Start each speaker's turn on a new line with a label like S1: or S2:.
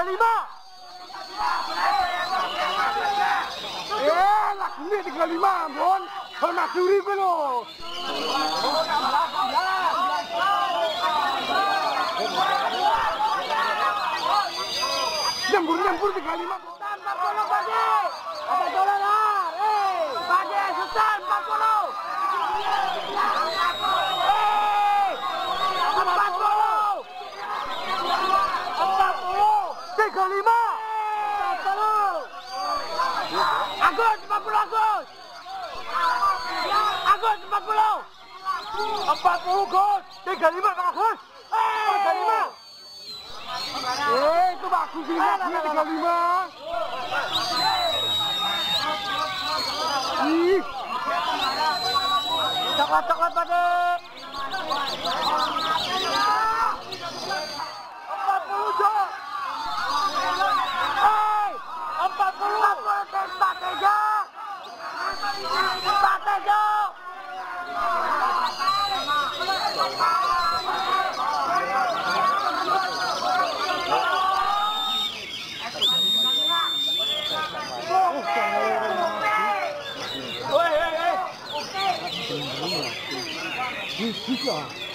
S1: lima. Lakunya 35, Bon. Hormat juri gue lo. Nyambur 35. Sultan 40, Padi. Apa dolar? Padi, Sultan 40. 35. Agus 40 Agus. Agus 40. 40 Gus. 35 Pak Agus. 35. Itu bagus ini 35. Ih. Coklat Pade. 40 Jos. 你洗脚。